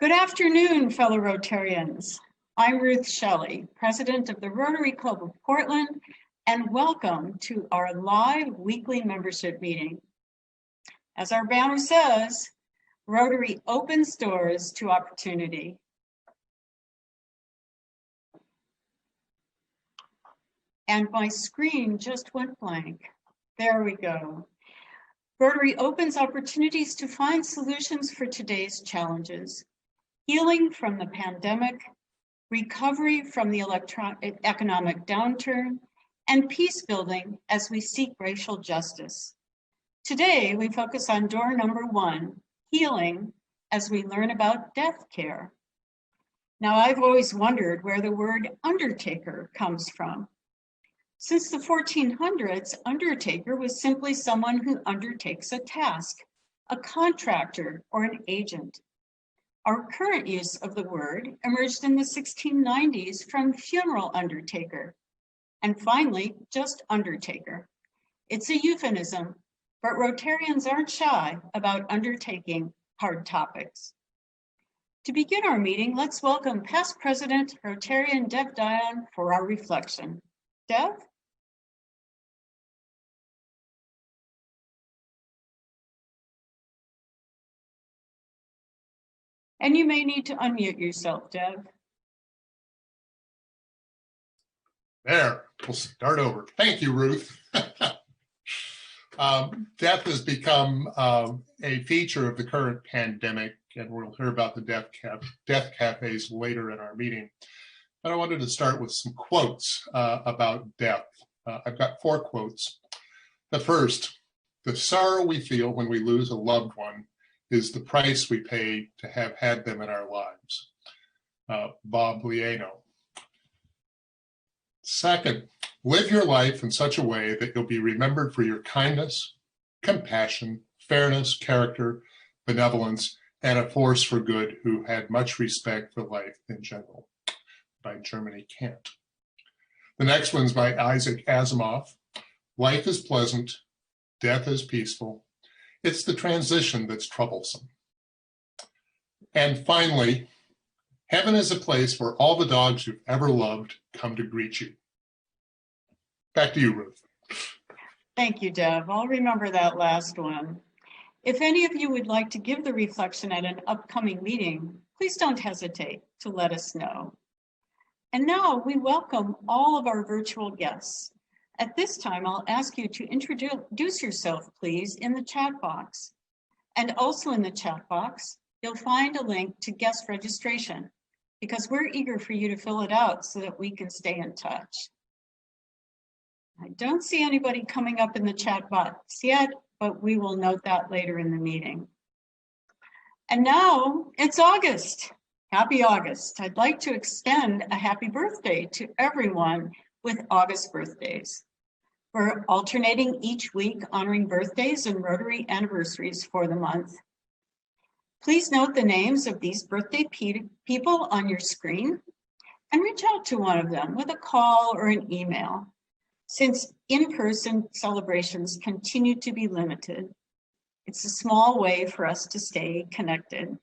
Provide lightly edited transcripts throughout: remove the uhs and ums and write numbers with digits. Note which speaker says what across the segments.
Speaker 1: Good afternoon, fellow Rotarians. I'm Ruth Shelley, President of the Rotary Club of Portland, and welcome to our live weekly membership meeting. As our banner says, Rotary opens doors to opportunity. And my screen just went blank. There we go. Rotary opens opportunities to find solutions for today's challenges. Healing from the pandemic, recovery from the economic downturn, and peace building as we seek racial justice. Today, we focus on door number 1, healing, as we learn about death care. Now, I've always wondered where the word undertaker comes from. Since the 1400s, undertaker was simply someone who undertakes a task, a contractor or an agent. Our current use of the word emerged in the 1690s from funeral undertaker, and finally, just undertaker. It's a euphemism, but Rotarians aren't shy about undertaking hard topics. To begin our meeting, let's welcome past President Rotarian Dev Dion for our reflection. Dev? And you may need to unmute yourself, Dev.
Speaker 2: There, we'll start over. Thank you, Ruth. Death has become a feature of the current pandemic, and we'll hear about the death cafes later in our meeting. But I wanted to start with some quotes about death. I've got 4 quotes. The first, the sorrow we feel when we lose a loved one is the price we pay to have had them in our lives. Bob Lieno. Second, live your life in such a way that you'll be remembered for your kindness, compassion, fairness, character, benevolence, and a force for good who had much respect for life in general. By Germany Kant. The next one's by Isaac Asimov. Life is pleasant, death is peaceful. It's the transition that's troublesome. And finally, heaven is a place where all the dogs you've ever loved come to greet you. Back to you, Ruth.
Speaker 1: Thank you, Dev. I'll remember that last one. If any of you would like to give the reflection at an upcoming meeting, please don't hesitate to let us know. And now we welcome all of our virtual guests. At this time, I'll ask you to introduce yourself, please, in the chat box. And also in the chat box, you'll find a link to guest registration, because we're eager for you to fill it out so that we can stay in touch. I don't see anybody coming up in the chat box yet, but we will note that later in the meeting. And now it's August. Happy August. I'd like to extend a happy birthday to everyone with August birthdays. We're alternating each week honoring birthdays and Rotary anniversaries for the month. Please note the names of these birthday people on your screen and reach out to one of them with a call or an email. Since in-person celebrations continue to be limited, it's a small way for us to stay connected.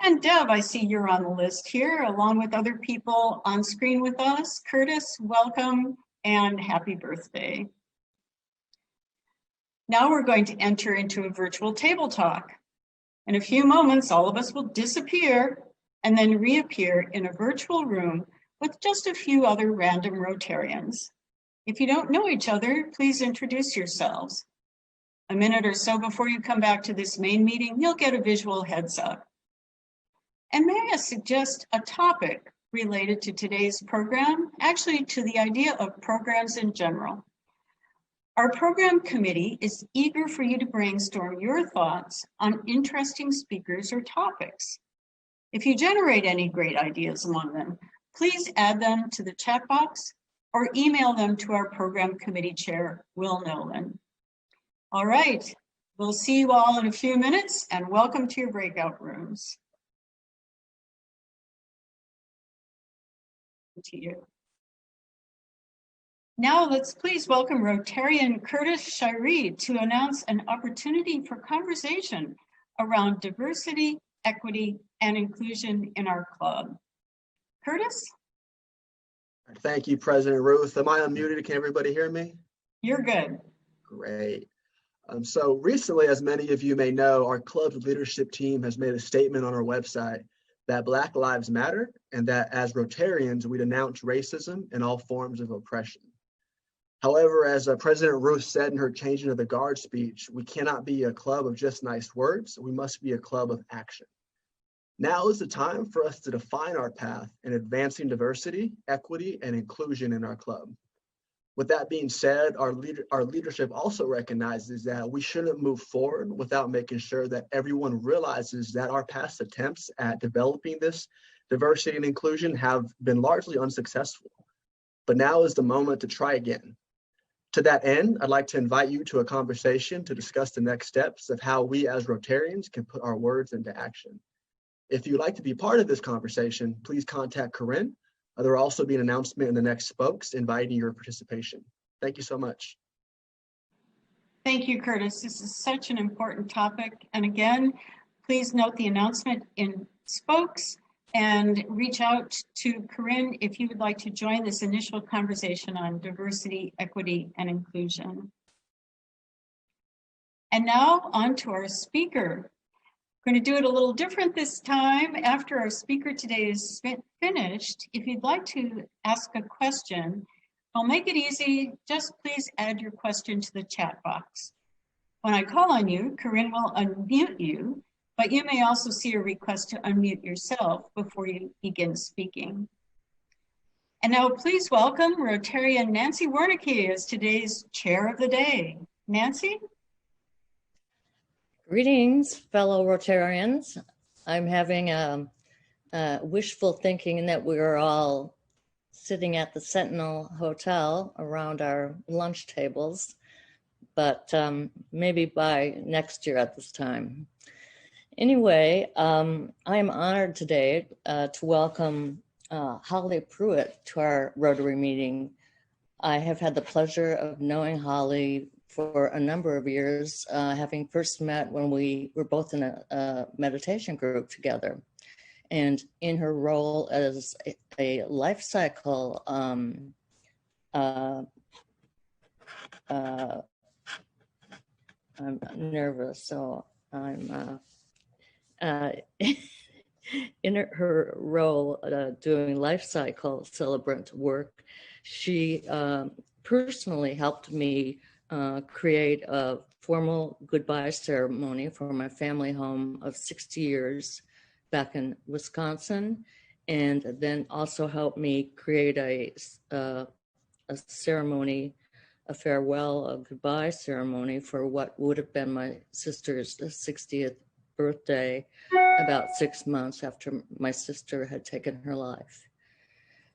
Speaker 1: And Deb, I see you're on the list here, along with other people on screen with us. Curtis, welcome and happy birthday. Now we're going to enter into a virtual table talk. In a few moments, all of us will disappear and then reappear in a virtual room with just a few other random Rotarians. If you don't know each other, please introduce yourselves. A minute or so before you come back to this main meeting, you'll get a visual heads up. And may I suggest a topic related to today's program, actually to the idea of programs in general. Our program committee is eager for you to brainstorm your thoughts on interesting speakers or topics. If you generate any great ideas among them, please add them to the chat box or email them to our program committee chair, Will Nolan. All right, we'll see you all in a few minutes and welcome to your breakout rooms. To you. Now let's please welcome Rotarian Curtis Shiree to announce an opportunity for conversation around diversity, equity, and inclusion in our club. Curtis,
Speaker 3: Thank you, President Ruth. Am I unmuted? Can everybody hear me?
Speaker 1: you're good.
Speaker 3: Great. So recently, as many of you may know, our club's leadership team has made a statement on our website that Black Lives Matter and that as Rotarians, we denounce racism and all forms of oppression. However, as President Ruth said in her Changing of the Guard speech, we cannot be a club of just nice words. We must be a club of action. Now is the time for us to define our path in advancing diversity, equity, and inclusion in our club. With that being said, our leadership also recognizes that we shouldn't move forward without making sure that everyone realizes that our past attempts at developing this diversity and inclusion have been largely unsuccessful. But now is the moment to try again. To that end, I'd like to invite you to a conversation to discuss the next steps of how we as Rotarians can put our words into action. If you'd like to be part of this conversation, please contact Corinne. There will also be an announcement in the next spokes inviting your participation. Thank you so much.
Speaker 1: Thank you, Curtis. This is such an important topic. And again, please note the announcement in spokes and reach out to Corinne if you would like to join this initial conversation on diversity, equity, and inclusion. And now on to our speaker. We're going to do it a little different this time. After our speaker today is finished, if you'd like to ask a question, I'll make it easy. Just please add your question to the chat box. When I call on you, Corinne will unmute you, but you may also see a request to unmute yourself before you begin speaking. And now please welcome Rotarian Nancy Wernicke as today's chair of the day. Nancy?
Speaker 4: Greetings, fellow Rotarians. I'm having wishful thinking that we are all sitting at the Sentinel Hotel around our lunch tables, but maybe by next year at this time. Anyway, I am honored today to welcome Holly Pruett to our Rotary meeting. I have had the pleasure of knowing Holly for a number of years, having first met when we were both in a meditation group together. And in her role as a life cycle I'm nervous, so I'm in her role doing life cycle celebrant work. She personally helped me create a formal goodbye ceremony for my family home of 60 years back in Wisconsin, and then also helped me create a ceremony, a farewell, a goodbye ceremony for what would have been my sister's 60th birthday, about 6 months after my sister had taken her life.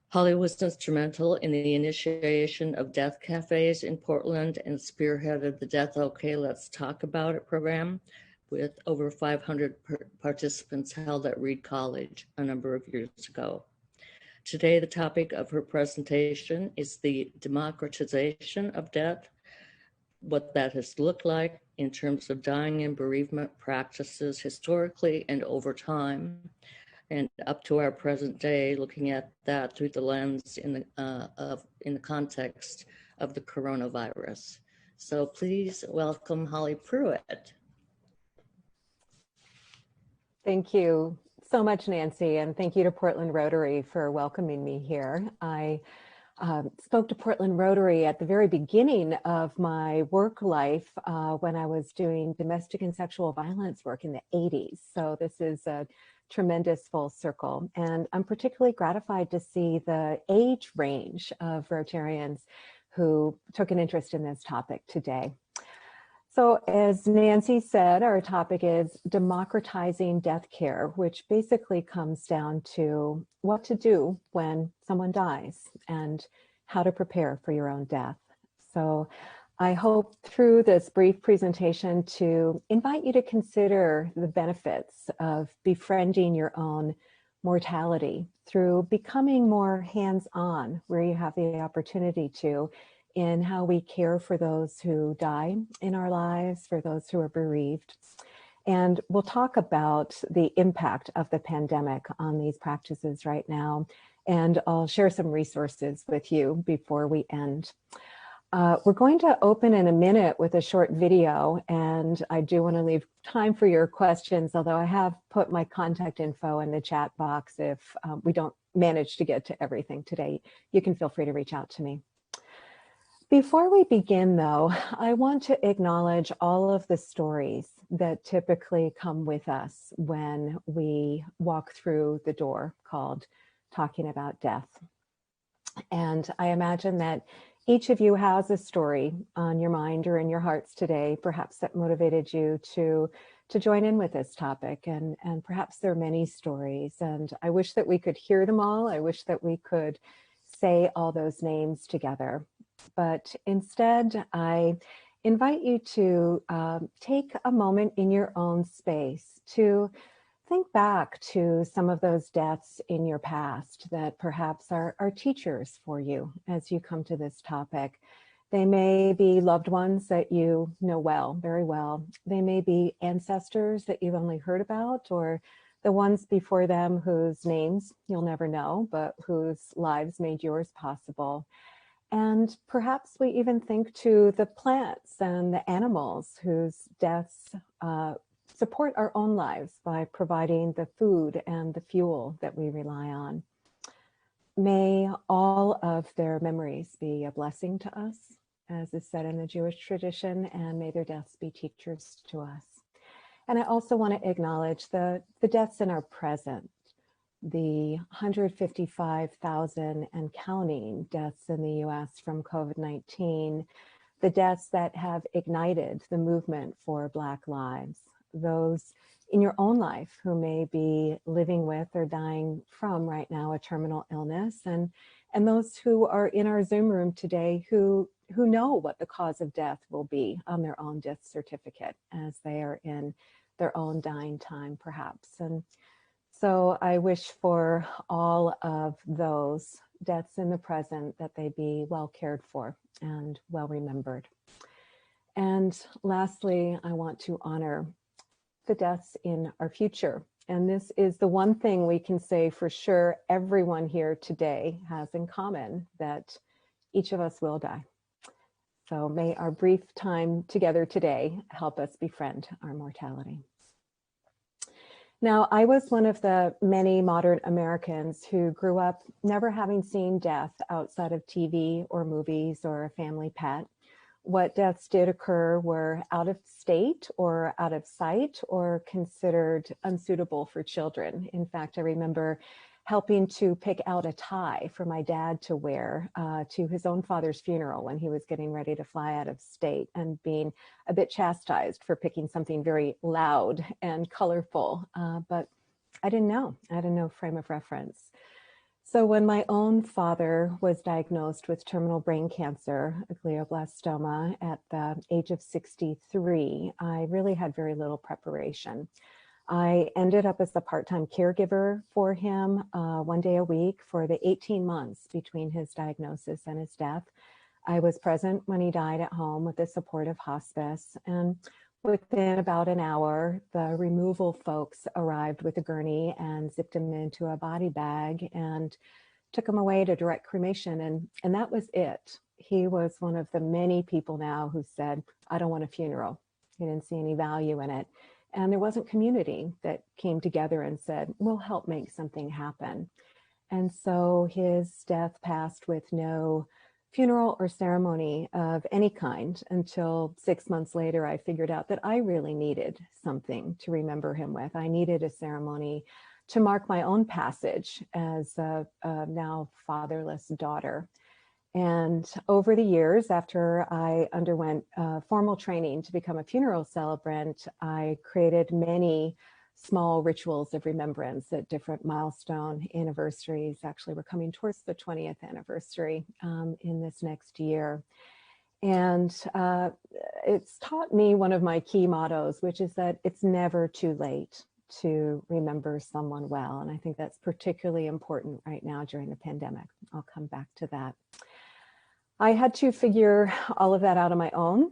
Speaker 4: Holly was instrumental in the initiation of death cafes in Portland and spearheaded the Death OK Let's Talk About It program with over 500 participants held at Reed College a number of years ago. Today, the topic of her presentation is the democratization of death, what that has looked like in terms of dying and bereavement practices historically and over time, and up to our present day, looking at that through the lens in the context of the coronavirus. So please welcome Holly Pruett.
Speaker 5: Thank you so much, Nancy, and thank you to Portland Rotary for welcoming me here. I spoke to Portland Rotary at the very beginning of my work life when I was doing domestic and sexual violence work in the 80s. So this is a tremendous full circle. And I'm particularly gratified to see the age range of Rotarians who took an interest in this topic today. So as Nancy said, our topic is democratizing death care, which basically comes down to what to do when someone dies and how to prepare for your own death. So I hope through this brief presentation to invite you to consider the benefits of befriending your own mortality through becoming more hands-on, where you have the opportunity to, in how we care for those who die in our lives, for those who are bereaved, And we'll talk about the impact of the pandemic on these practices right now. And I'll share some resources with you before we end. We're going to open in a minute with a short video, and I do want to leave time for your questions, although I have put my contact info in the chat box. If we don't manage to get to everything today, you can feel free to reach out to me. Before we begin, though, I want to acknowledge all of the stories that typically come with us when we walk through the door called Talking About Death. And I imagine that each of you has a story on your mind or in your hearts today, perhaps that motivated you to join in with this topic. And perhaps there are many stories, and I wish that we could hear them all. I wish that we could say all those names together. But instead, I invite you to take a moment in your own space to think back to some of those deaths in your past that perhaps are teachers for you as you come to this topic. They may be loved ones that you know well, very well. They may be ancestors that you've only heard about, or the ones before them whose names you'll never know, but whose lives made yours possible. And perhaps we even think to the plants and the animals whose deaths support our own lives by providing the food and the fuel that we rely on. May all of their memories be a blessing to us, as is said in the Jewish tradition, and may their deaths be teachers to us. And I also want to acknowledge the deaths in our present, the 155,000 and counting deaths in the US from COVID-19, the deaths that have ignited the movement for Black lives, those in your own life who may be living with or dying from right now a terminal illness, and those who are in our Zoom room today who know what the cause of death will be on their own death certificate as they are in their own dying time, perhaps. And so I wish for all of those deaths in the present that they be well cared for and well remembered. And lastly, I want to honor the deaths in our future. And this is the one thing we can say for sure everyone here today has in common, that each of us will die. So may our brief time together today help us befriend our mortality. Now, I was one of the many modern Americans who grew up never having seen death outside of TV or movies or a family pet. What deaths did occur were out of state or out of sight or considered unsuitable for children. In fact, I remember helping to pick out a tie for my dad to wear to his own father's funeral when he was getting ready to fly out of state, and being a bit chastised for picking something very loud and colorful. But I didn't know. I had no frame of reference. So when my own father was diagnosed with terminal brain cancer, a glioblastoma, at the age of 63, I really had very little preparation. I ended up as a part-time caregiver for him 1 day a week for the 18 months between his diagnosis and his death. I was present when he died at home with the support of hospice, and within about an hour, the removal folks arrived with a gurney and zipped him into a body bag and took him away to direct cremation, and that was it. He was one of the many people now who said, I don't want a funeral. He didn't see any value in it. And there wasn't community that came together and said, we'll help make something happen. And so his death passed with no funeral or ceremony of any kind until 6 months later. I figured out that I really needed something to remember him with. I needed a ceremony to mark my own passage as a now fatherless daughter. And over the years, after I underwent formal training to become a funeral celebrant, I created many small rituals of remembrance at different milestone anniversaries. Actually, we're coming towards the 20th anniversary in this next year. And it's taught me one of my key mottos, which is that it's never too late to remember someone well. And I think that's particularly important right now during the pandemic. I'll come back to that. I had to figure all of that out on my own,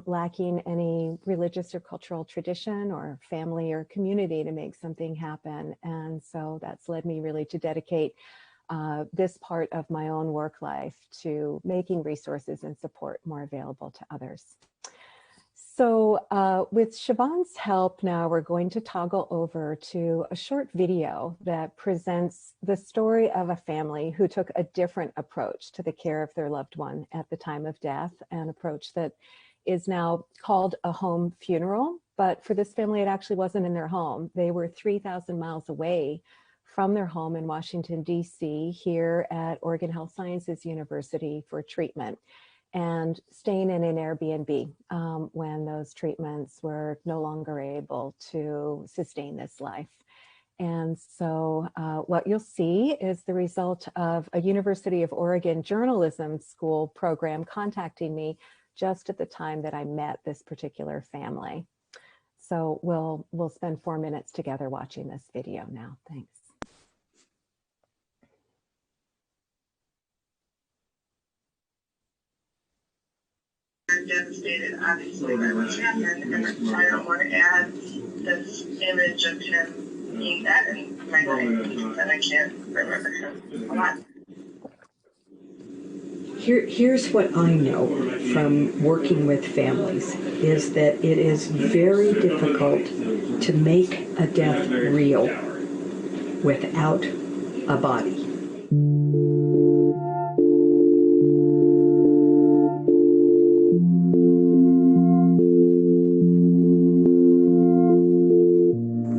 Speaker 5: lacking any religious or cultural tradition or family or community to make something happen. And so that's led me really to dedicate this part of my own work life to making resources and support more available to others. So with Siobhan's help now, we're going to toggle over to a short video that presents the story of a family who took a different approach to the care of their loved one at the time of death, an approach that is now called a home funeral. But for this family, it actually wasn't in their home. They were 3,000 miles away from their home in Washington, D.C., here at Oregon Health Sciences University for treatment, and staying in an Airbnb when those treatments were no longer able to sustain this life. And so what you'll see is the result of a University of Oregon journalism school program contacting me just at the time that I met this particular family. So we'll spend 4 minutes together watching this video now. Thanks.
Speaker 6: I'm devastated, obviously, by what's happened, and I don't want to add this image of him being dead in my life, and I can't remember him a lot.
Speaker 7: Here's what I know from working with families, is that it is very difficult to make a death real without a body.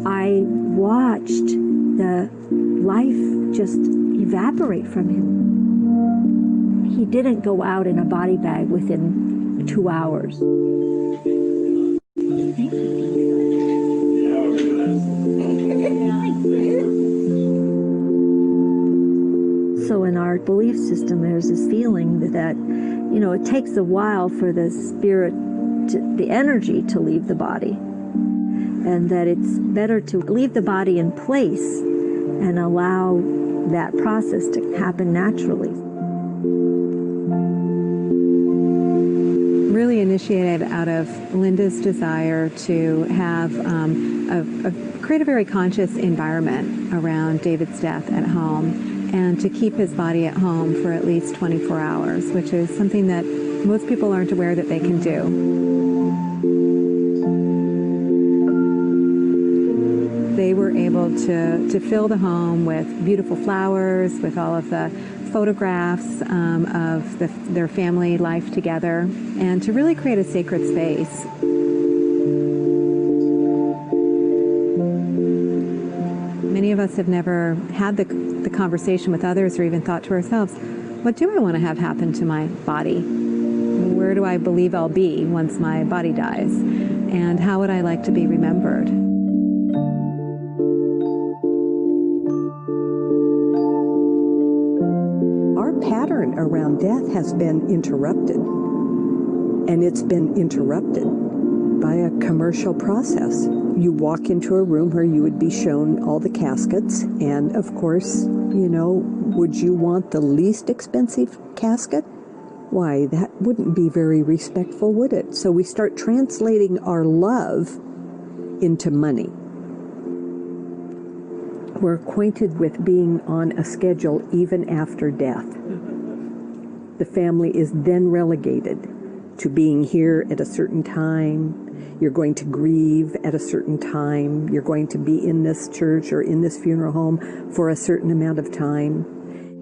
Speaker 8: I watched the life just evaporate from him. He didn't go out in a body bag within 2 hours. So in our belief system, there's this feeling that, you know, it takes a while for the spirit, the energy to leave the body. And that it's better to leave the body in place and allow that process to happen naturally.
Speaker 5: Really initiated out of Linda's desire to have create a very conscious environment around David's death at home, and to keep his body at home for at least 24 hours, which is something that most people aren't aware that they can do. They were able to fill the home with beautiful flowers, with all of the photographs of their family life together, and to really create a sacred space. Many of us have never had the conversation with others, or even thought to ourselves, what do I want to have happen to my body? Where do I believe I'll be once my body dies? And how would I like to be remembered?
Speaker 7: Pattern around death has been interrupted, and it's been interrupted by a commercial process. You walk into a room where you would be shown all the caskets, and of course, you know, would you want the least expensive casket? Why, that wouldn't be very respectful, would it? So we start translating our love into money. We're acquainted with being on a schedule even after death. The family is then relegated to being here at a certain time. You're going to grieve at a certain time. You're going to be in this church or in this funeral home for a certain amount of time.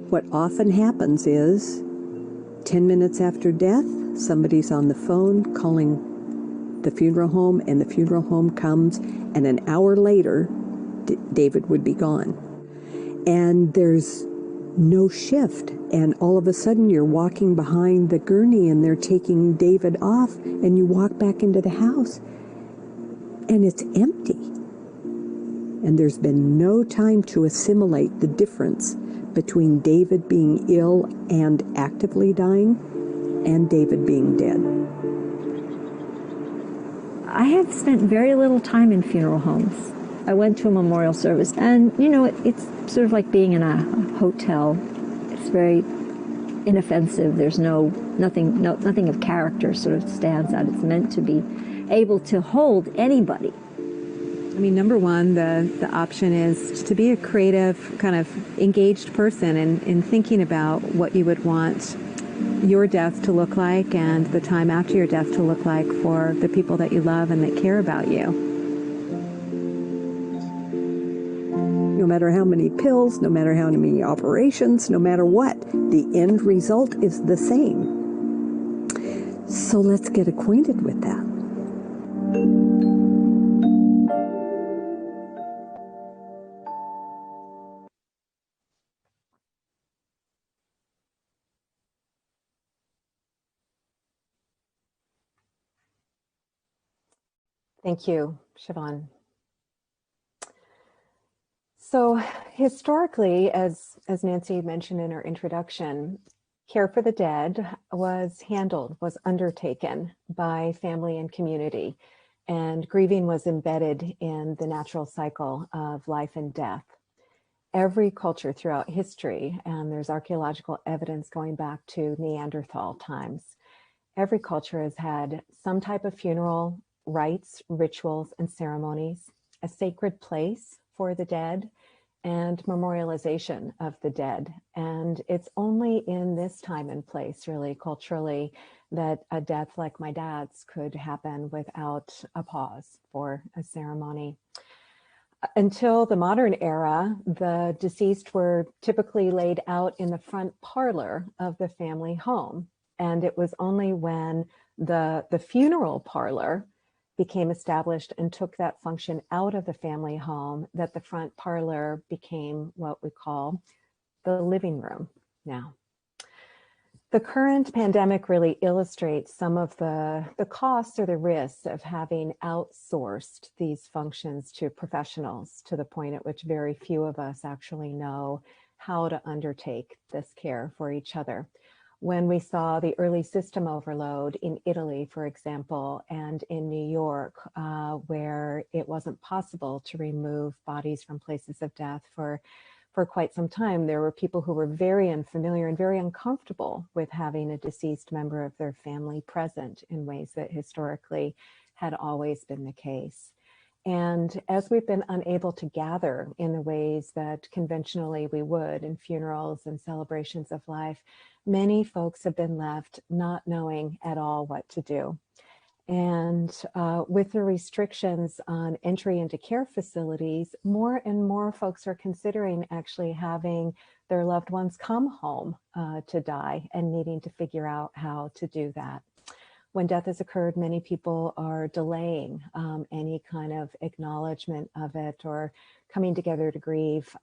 Speaker 7: What often happens is 10 minutes after death, somebody's on the phone calling the funeral home, and the funeral home comes, and an hour later, David would be gone. And there's no shift. And all of a sudden you're walking behind the gurney and they're taking David off, and you walk back into the house and it's empty. And there's been no time to assimilate the difference between David being ill and actively dying and David being dead.
Speaker 8: I have spent very little time in funeral homes. I went to a memorial service, and you know, it's sort of like being in a hotel. It's very inoffensive. There's nothing of character sort of stands out. It's meant to be able to hold anybody.
Speaker 5: I mean, number one, the option is to be a creative, kind of engaged person in thinking about what you would want your death to look like and the time after your death to look like for the people that you love and that care about you.
Speaker 7: No matter how many pills, no matter how many operations, no matter what, the end result is the same. So let's get acquainted with that.
Speaker 5: Thank you, Siobhan. So historically, as Nancy mentioned in her introduction, care for the dead was undertaken by family and community, and grieving was embedded in the natural cycle of life and death. Every culture throughout history, and there's archaeological evidence going back to Neanderthal times, every culture has had some type of funeral rites, rituals, and ceremonies, a sacred place for the dead, and memorialization of the dead. And it's only in this time and place, really, culturally, that a death like my dad's could happen without a pause for a ceremony. Until the modern era, the deceased were typically laid out in the front parlor of the family home. And it was only when the funeral parlor became established and took that function out of the family home that the front parlor became what we call the living room now. The current pandemic really illustrates some of the costs or the risks of having outsourced these functions to professionals, to the point at which very few of us actually know how to undertake this care for each other. When we saw the early system overload in Italy, for example, and in New York, where it wasn't possible to remove bodies from places of death for quite some time, there were people who were very unfamiliar and very uncomfortable with having a deceased member of their family present in ways that historically had always been the case. And as we've been unable to gather in the ways that conventionally we would in funerals and celebrations of life, many folks have been left not knowing at all what to do. And with the restrictions on entry into care facilities, more and more folks are considering actually having their loved ones come home to die and needing to figure out how to do that. When death has occurred, many people are delaying any kind of acknowledgement of it or coming together to grieve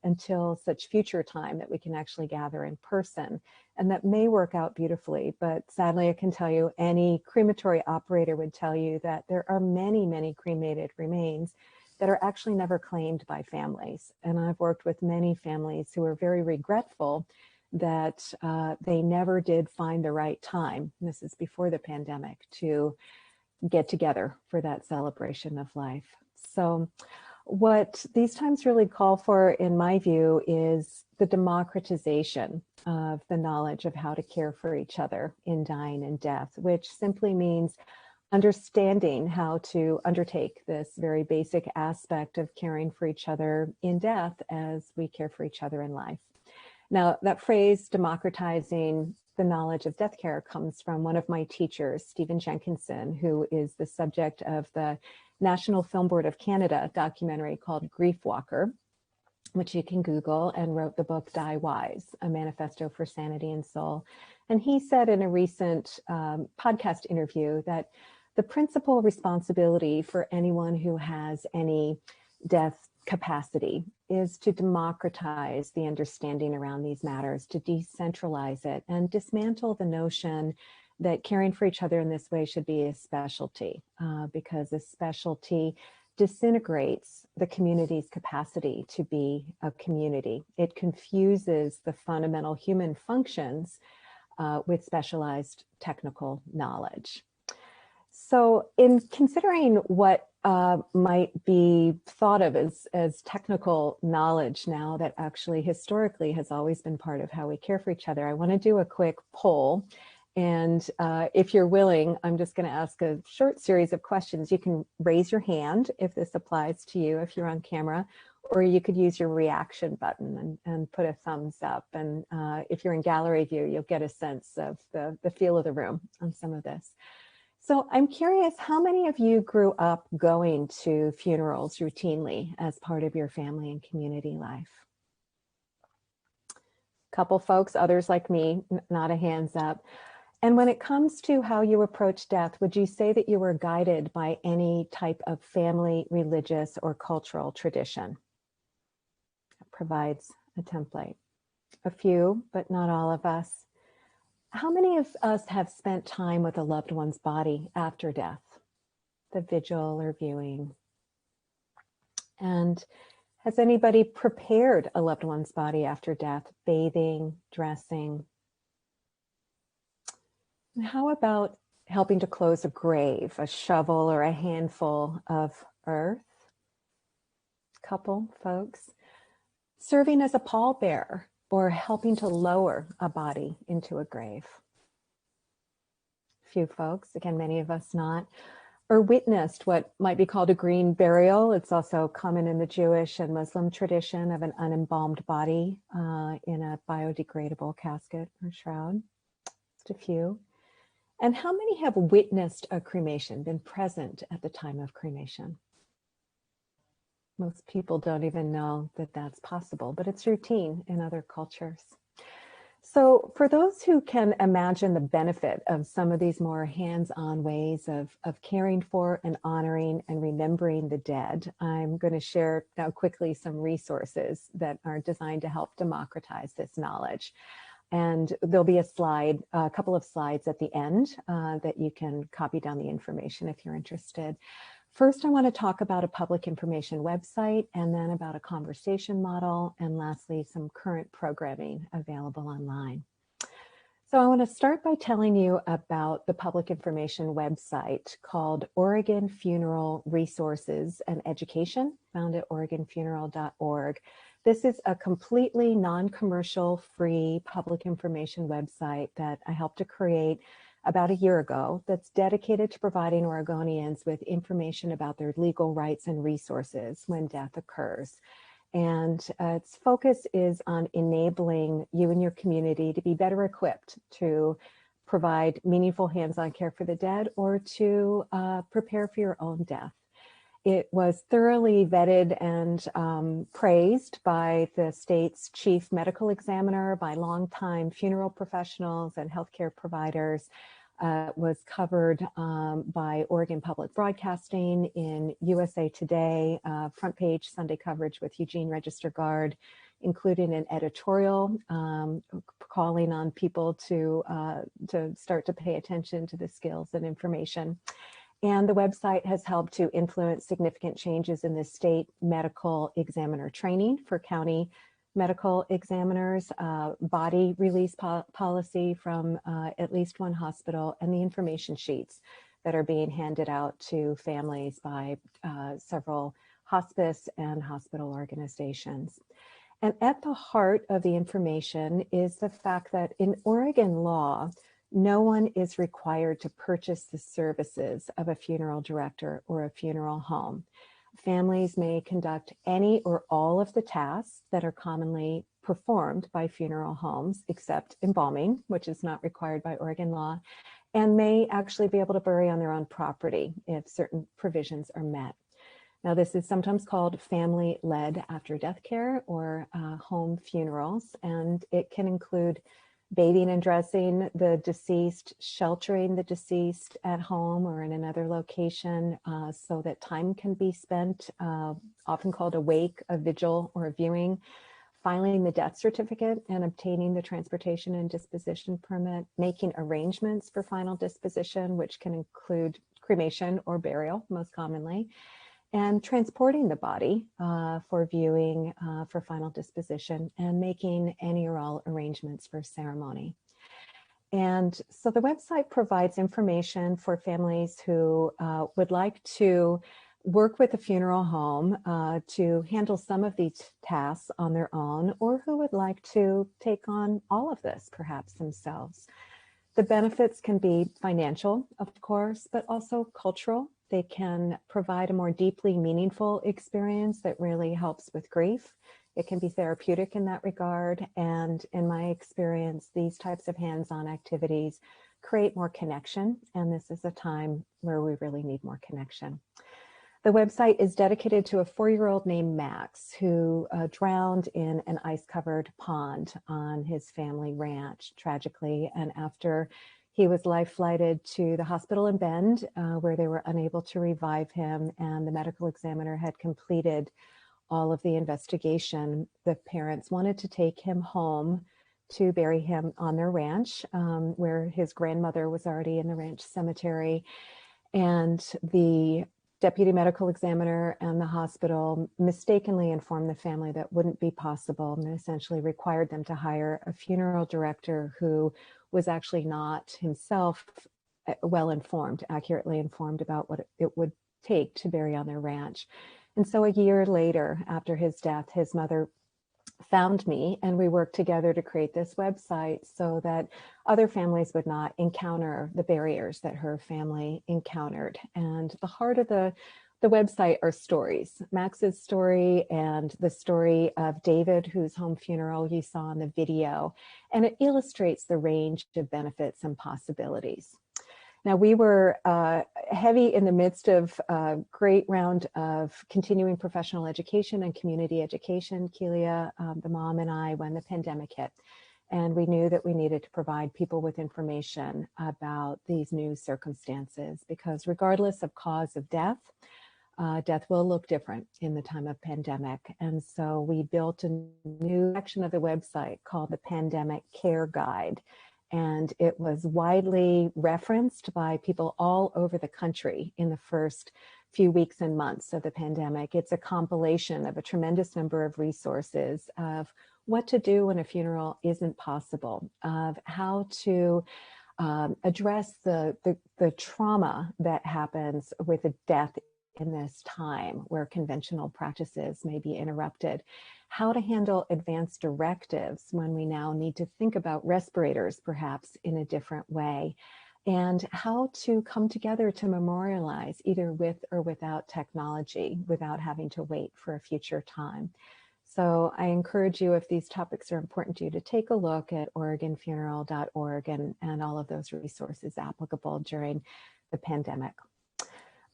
Speaker 5: until such future time that we can actually gather in person. And that may work out beautifully, but sadly I can tell you any crematory operator would tell you that there are many, many cremated remains that are actually never claimed by families. And I've worked with many families who are very regretful that they never did find the right time, this is before the pandemic, to get together for that celebration of life. So what these times really call for, in my view, is the democratization of the knowledge of how to care for each other in dying and death, which simply means understanding how to undertake this very basic aspect of caring for each other in death as we care for each other in life. Now, that phrase, democratizing the knowledge of death care, comes from one of my teachers, Stephen Jenkinson, who is the subject of the National Film Board of Canada documentary called Grief Walker, which you can Google, and wrote the book Die Wise, A Manifesto for Sanity and Soul. And he said in a recent podcast interview that the principal responsibility for anyone who has any death capacity is to democratize the understanding around these matters, to decentralize it, and dismantle the notion that caring for each other in this way should be a specialty, because a specialty disintegrates the community's capacity to be a community. It confuses the fundamental human functions with specialized technical knowledge. So in considering what might be thought of as technical knowledge now that actually historically has always been part of how we care for each other, I want to do a quick poll. And if you're willing, I'm just going to ask a short series of questions. You can raise your hand if this applies to you, if you're on camera, or you could use your reaction button and put a thumbs up. And if you're in gallery view, you'll get a sense of the feel of the room on some of this. So I'm curious, how many of you grew up going to funerals routinely as part of your family and community life? A couple folks, others like me, not a hands up. And when it comes to how you approach death, would you say that you were guided by any type of family, religious, or cultural tradition? That provides a template. A few, but not all of us. How many of us have spent time with a loved one's body after death, the vigil or viewing? And has anybody prepared a loved one's body after death, bathing, dressing? And how about helping to close a grave, a shovel or a handful of earth? Couple folks. Serving as a pallbearer or helping to lower a body into a grave. Few folks, again, many of us not. Or witnessed what might be called a green burial. It's also common in the Jewish and Muslim tradition of an unembalmed body in a biodegradable casket or shroud. Just a few. And how many have witnessed a cremation, been present at the time of cremation? Most people don't even know that that's possible, but it's routine in other cultures. So for those who can imagine the benefit of some of these more hands-on ways of caring for and honoring and remembering the dead, I'm going to share now quickly some resources that are designed to help democratize this knowledge. And there'll be a couple of slides at the end that you can copy down the information if you're interested. First, I want to talk about a public information website, and then about a conversation model, and lastly, some current programming available online. So I want to start by telling you about the public information website called Oregon Funeral Resources and Education, found at oregonfuneral.org. This is a completely non-commercial, free public information website that I helped to create about a year ago that's dedicated to providing Oregonians with information about their legal rights and resources when death occurs. And its focus is on enabling you and your community to be better equipped to provide meaningful hands-on care for the dead or to prepare for your own death. It was thoroughly vetted and praised by the state's chief medical examiner, by longtime funeral professionals and healthcare providers. Was covered by Oregon Public Broadcasting in USA Today, front page Sunday coverage with Eugene Register Guard, including an editorial calling on people to start to pay attention to the skills and information. And the website has helped to influence significant changes in the state medical examiner training for county medical examiners, body release policy from at least one hospital, and the information sheets that are being handed out to families by several hospice and hospital organizations. And at the heart of the information is the fact that in Oregon law, no one is required to purchase the services of a funeral director or a funeral home. Families may conduct any or all of the tasks that are commonly performed by funeral homes, except embalming, which is not required by Oregon law, and may actually be able to bury on their own property if certain provisions are met. Now, this is sometimes called family-led after-death care or home funerals, and it can include bathing and dressing the deceased, sheltering the deceased at home or in another location so that time can be spent, often called a wake, a vigil, or a viewing, filing the death certificate and obtaining the transportation and disposition permit, making arrangements for final disposition, which can include cremation or burial, most commonly, and transporting the body for viewing, for final disposition, and making any or all arrangements for ceremony. And so the website provides information for families who would like to work with a funeral home to handle some of these tasks on their own, or who would like to take on all of this perhaps themselves. The benefits can be financial, of course, but also cultural. They can provide a more deeply meaningful experience that really helps with grief. It can be therapeutic in that regard. And in my experience, these types of hands-on activities create more connection. And this is a time where we really need more connection. The website is dedicated to a 4-year-old named Max who drowned in an ice-covered pond on his family ranch, tragically. And after he was life-flighted to the hospital in Bend, where they were unable to revive him, and the medical examiner had completed all of the investigation, the parents wanted to take him home to bury him on their ranch, where his grandmother was already in the ranch cemetery. And the deputy medical examiner and the hospital mistakenly informed the family that wouldn't be possible, and essentially required them to hire a funeral director who was actually not himself well informed, accurately informed about what it would take to bury on their ranch. And so a year later, after his death, his mother found me, and we worked together to create this website so that other families would not encounter the barriers that her family encountered. And the heart of the website are stories. Max's story and the story of David, whose home funeral you saw in the video. And it illustrates the range of benefits and possibilities. Now, we were heavy in the midst of a great round of continuing professional education and community education, Kelia, the mom, and I, when the pandemic hit. And we knew that we needed to provide people with information about these new circumstances, because regardless of cause of death, death will look different in the time of pandemic. And so we built a new section of the website called the Pandemic Care Guide. And it was widely referenced by people all over the country in the first few weeks and months of the pandemic. It's a compilation of a tremendous number of resources of what to do when a funeral isn't possible, of how to address the trauma that happens with a death in this time where conventional practices may be interrupted, how to handle advanced directives when we now need to think about respirators perhaps in a different way, and how to come together to memorialize either with or without technology, without having to wait for a future time. So I encourage you, if these topics are important to you, to take a look at OregonFuneral.org and all of those resources applicable during the pandemic.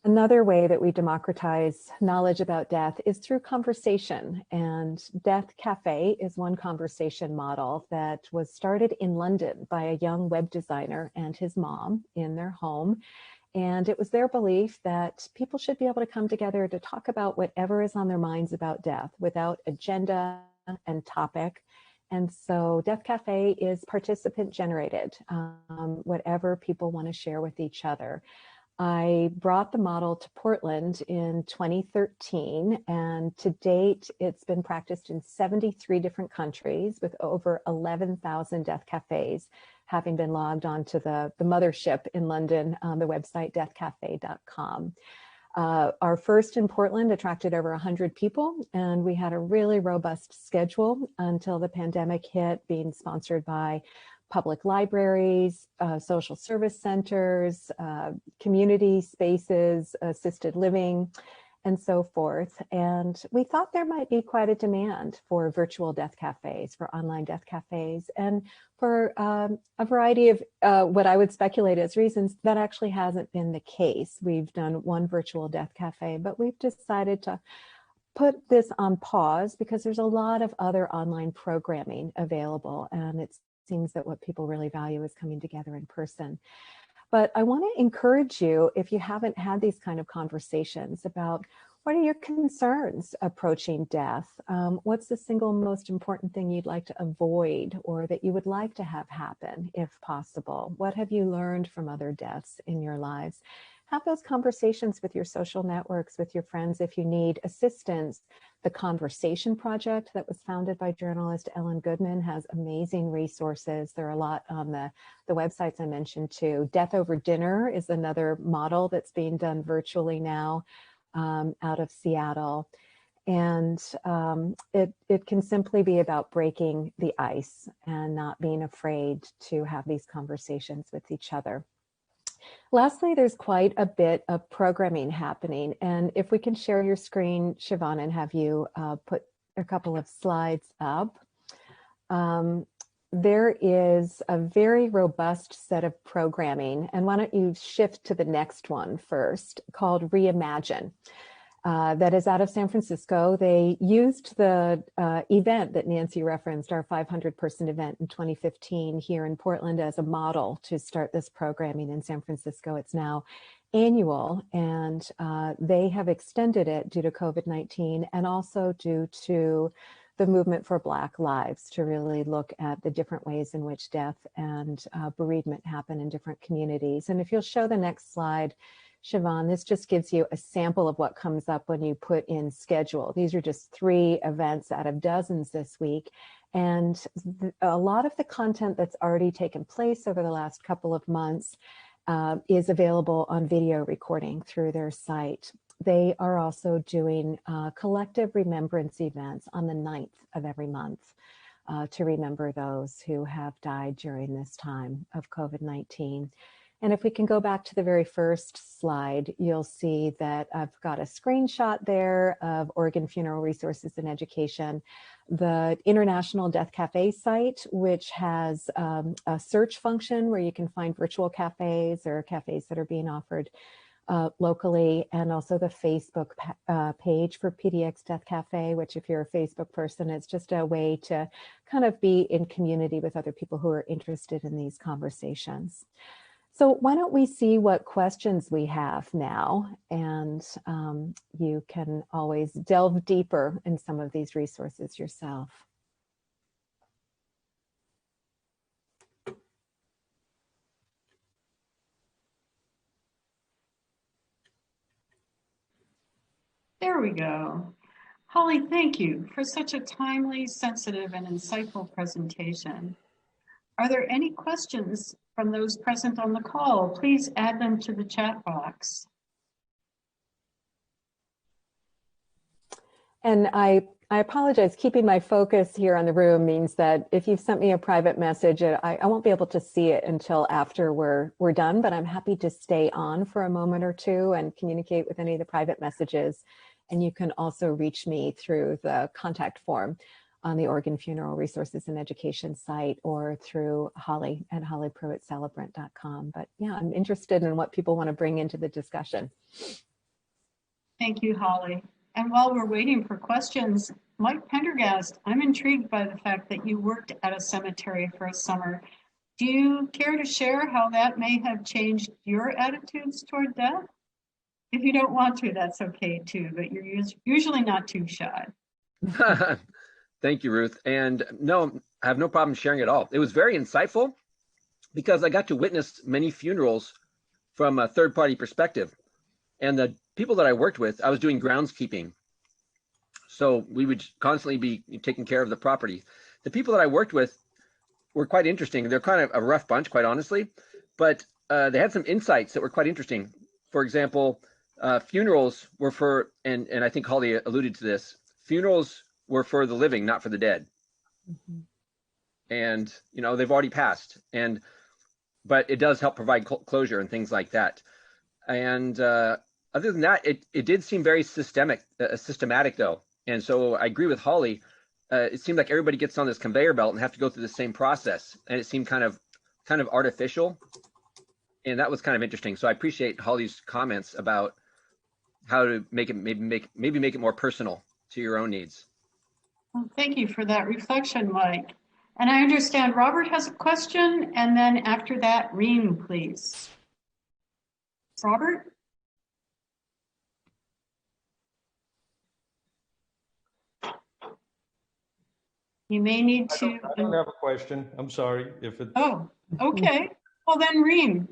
Speaker 5: Another way that we democratize knowledge about death is through conversation, and Death Cafe is one conversation model that was started in London by a young web designer and his mom in their home. And it was their belief that people should be able to come together to talk about whatever is on their minds about death without agenda and topic. And so Death Cafe is participant generated, whatever people want to share with each other. I brought the model to Portland in 2013, and to date, it's been practiced in 73 different countries with over 11,000 death cafes having been logged onto the mothership in London on the website deathcafe.com. Our first in Portland attracted over 100 people, and we had a really robust schedule until the pandemic hit, being sponsored by public libraries, social service centers, community spaces, assisted living, and so forth. And we thought there might be quite a demand for virtual death cafes, for online death cafes, and for a variety of what I would speculate as reasons, that actually hasn't been the case. We've done one virtual death cafe, but we've decided to put this on pause because there's a lot of other online programming available, and it seems that what people really value is coming together in person. But I want to encourage you, if you haven't had these kind of conversations about what are your concerns approaching death, what's the single most important thing you'd like to avoid or that you would like to have happen if possible? What have you learned from other deaths in your lives? have those conversations with your social networks, with your friends if you need assistance. The Conversation Project that was founded by journalist Ellen Goodman has amazing resources. There are a lot on the websites I mentioned too. Death Over Dinner is another model that's being done virtually now out of Seattle. And it can simply be about breaking the ice and not being afraid to have these conversations with each other. Lastly, there's quite a bit of programming happening. And if we can share your screen, Siobhan, and have you put a couple of slides up. There is a very robust set of programming. And why don't you shift to the next one first, called Reimagine. That is out of San Francisco. They used the event that Nancy referenced, our 500-person event in 2015 here in Portland, as a model to start this programming in San Francisco. It's now annual, and they have extended it due to COVID-19 and also due to the movement for Black lives, to really look at the different ways in which death and bereavement happen in different communities. And if you'll show the next slide, Siobhan, this just gives you a sample of what comes up when you put in schedule. These are just 3 events out of dozens this week. And a lot of the content that's already taken place over the last couple of months is available on video recording through their site. They are also doing collective remembrance events on the 9th of every month to remember those who have died during this time of COVID-19. And if we can go back to the very first slide, you'll see that I've got a screenshot there of Oregon Funeral Resources and Education, the International Death Cafe site, which has a search function where you can find virtual cafes or cafes that are being offered locally, and also the Facebook page for PDX Death Cafe, which if you're a Facebook person, it's just a way to kind of be in community with other people who are interested in these conversations. So why don't we see what questions we have now, and you can always delve deeper in some of these resources yourself.
Speaker 1: There we go. Holly, thank you for such a timely, sensitive, and insightful presentation. Are there any questions from those present on the call? Please add them to the chat box.
Speaker 5: And I apologize, keeping my focus here on the room means that if you've sent me a private message, I won't be able to see it until after we're done, but I'm happy to stay on for a moment or two and communicate with any of the private messages. And you can also reach me through the contact form on the Oregon Funeral Resources and Education site, or through Holly at hollypruettcelebrant.com. But yeah, I'm interested in what people want to bring into the discussion.
Speaker 1: Thank you, Holly. And while we're waiting for questions, Mike Pendergast, I'm intrigued by the fact that you worked at a cemetery for a summer. Do you care to share how that may have changed your attitudes toward death? If you don't want to, that's okay too, but you're usually not too shy.
Speaker 9: Thank you, Ruth. And no, I have no problem sharing at all. It was very insightful because I got to witness many funerals from a third-party perspective. And the people that I worked with, I was doing groundskeeping. So we would constantly be taking care of the property. The people that I worked with were quite interesting. They're kind of a rough bunch, quite honestly, but they had some insights that were quite interesting. For example, funerals were for, and I think Holly alluded to this, funerals were for the living, not for the dead. Mm-hmm. And, you know, they've already passed, but it does help provide closure and things like that. And other than that, it did seem very systematic though. And so I agree with Holly. It seemed like everybody gets on this conveyor belt and have to go through the same process. And it seemed kind of artificial. And that was kind of interesting. So I appreciate Holly's comments about how to make it, maybe make it more personal to your own needs.
Speaker 1: Well, thank you for that reflection, Mike. And I understand Robert has a question, and then after that, Reem, please. Robert? You may need to.
Speaker 10: I don't have a question. I'm sorry if it.
Speaker 1: Oh, okay. Well then, Reem.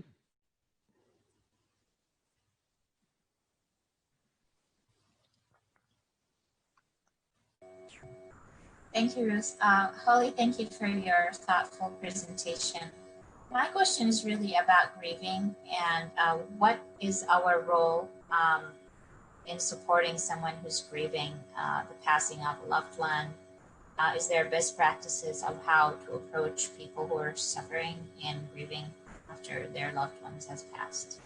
Speaker 11: Thank you, Ruth. Holly, thank you for your thoughtful presentation. My question is really about grieving and what is our role in supporting someone who's grieving the passing of a loved one? Is there best practices of how to approach people who are suffering and grieving after their loved ones has passed?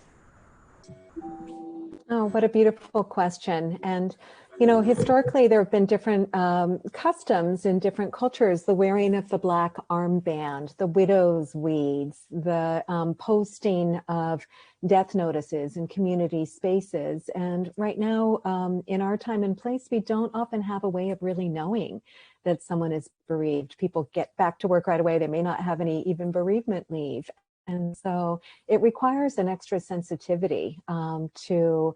Speaker 5: Oh, what a beautiful question. And, you know, historically, there have been different customs in different cultures, the wearing of the black armband, the widow's weeds, the posting of death notices in community spaces. And right now, in our time and place, we don't often have a way of really knowing that someone is bereaved. People get back to work right away. They may not have any even bereavement leave. And so it requires an extra sensitivity to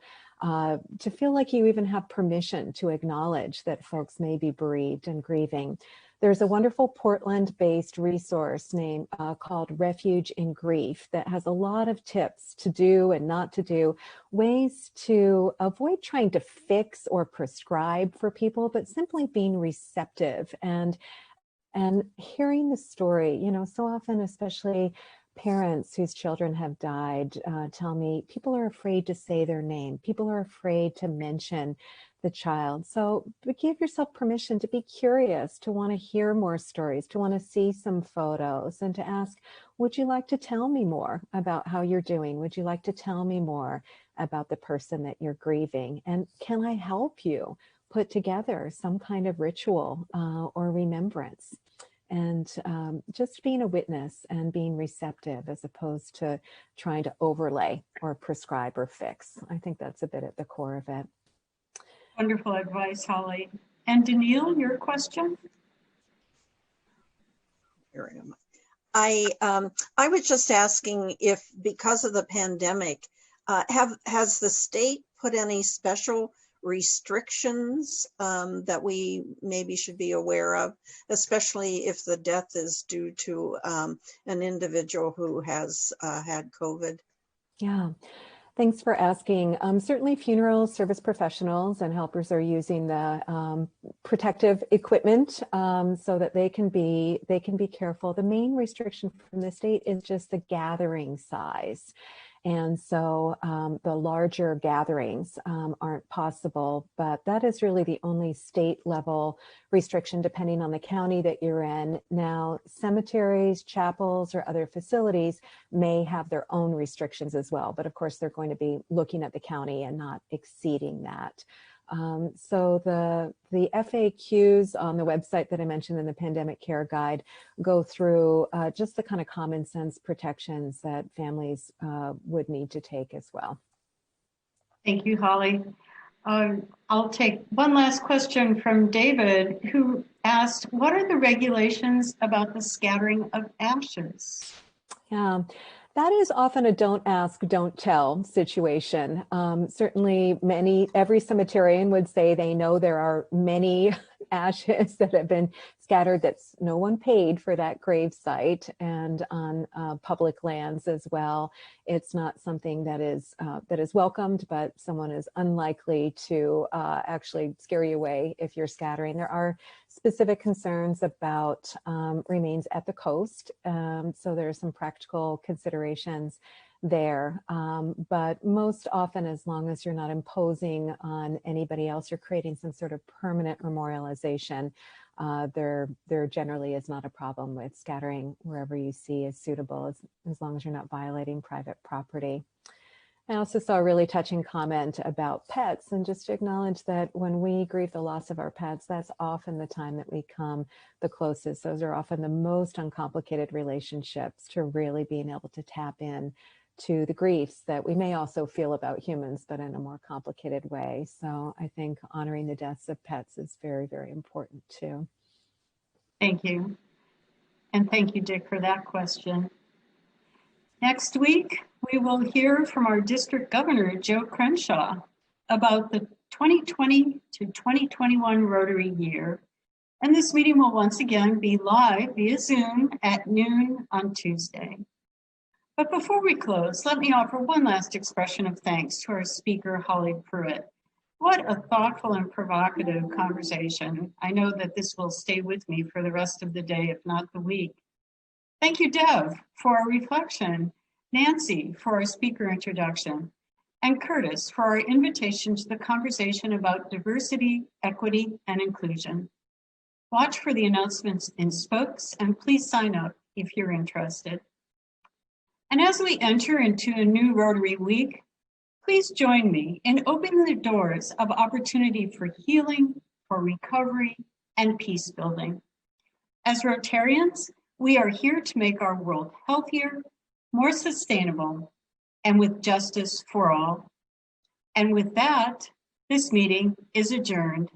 Speaker 5: feel like you even have permission to acknowledge that folks may be bereaved and grieving. There's a wonderful Portland-based resource named called Refuge in Grief that has a lot of tips to do and not to do, ways to avoid trying to fix or prescribe for people, but simply being receptive and hearing the story. You know, so often, especially parents whose children have died tell me people are afraid to say their name. People are afraid to mention the child. So give yourself permission to be curious, to want to hear more stories, to want to see some photos, and to ask, would you like to tell me more about how you're doing? Would you like to tell me more about the person that you're grieving? And can I help you put together some kind of ritual or remembrance? And just being a witness and being receptive as opposed to trying to overlay or prescribe or fix. I think that's a bit at the core of it.
Speaker 1: Wonderful advice, Holly. And Danielle, your question?
Speaker 12: Here I am. I was just asking if, because of the pandemic, has the state put any special restrictions that we maybe should be aware of, especially if the death is due to an individual who has had COVID?
Speaker 5: Yeah. Thanks for asking. Certainly funeral service professionals and helpers are using the protective equipment so that they can be careful. The main restriction from the state is just the gathering size. And so the larger gatherings aren't possible, but that is really the only state level restriction depending on the county that you're in. Now, cemeteries, chapels, or other facilities may have their own restrictions as well, but of course they're going to be looking at the county and not exceeding that. So the FAQs on the website that I mentioned in the Pandemic Care Guide go through just the kind of common sense protections that families would need to take as well.
Speaker 1: Thank you, Holly. I'll take one last question from David, who asked, what are the regulations about the scattering of ashes?
Speaker 5: Yeah. That is often a don't ask, don't tell situation. Certainly every cemeterian would say they know there are many ashes that have been scattered that's no one paid for that grave site, and on public lands as well. It's not something that is welcomed, but someone is unlikely to actually scare you away if you're scattering. There are specific concerns about remains at the coast, so there are some practical considerations there, but most often, as long as you're not imposing on anybody else, you're creating some sort of permanent memorialization, there generally is not a problem with scattering wherever you see is suitable, as long as you're not violating private property. I also saw a really touching comment about pets, and just to acknowledge that when we grieve the loss of our pets, that's often the time that we come the closest. Those are often the most uncomplicated relationships to really being able to tap in to the griefs that we may also feel about humans, but in a more complicated way. So I think honoring the deaths of pets is very, very important too.
Speaker 1: Thank you. And thank you, Dick, for that question. Next week, we will hear from our district governor, Joe Crenshaw, about the 2020 to 2021 Rotary year. And this meeting will once again be live via Zoom at noon on Tuesday. But before we close, let me offer one last expression of thanks to our speaker, Holly Pruett. What a thoughtful and provocative conversation. I know that this will stay with me for the rest of the day, if not the week. Thank you, Dev, for our reflection, Nancy for our speaker introduction, and Curtis for our invitation to the conversation about diversity, equity, and inclusion. Watch for the announcements in Spokes and please sign up if you're interested. And as we enter into a new Rotary week, please join me in opening the doors of opportunity for healing, for recovery, and peace building. As Rotarians, we are here to make our world healthier, more sustainable, and with justice for all. And with that, this meeting is adjourned.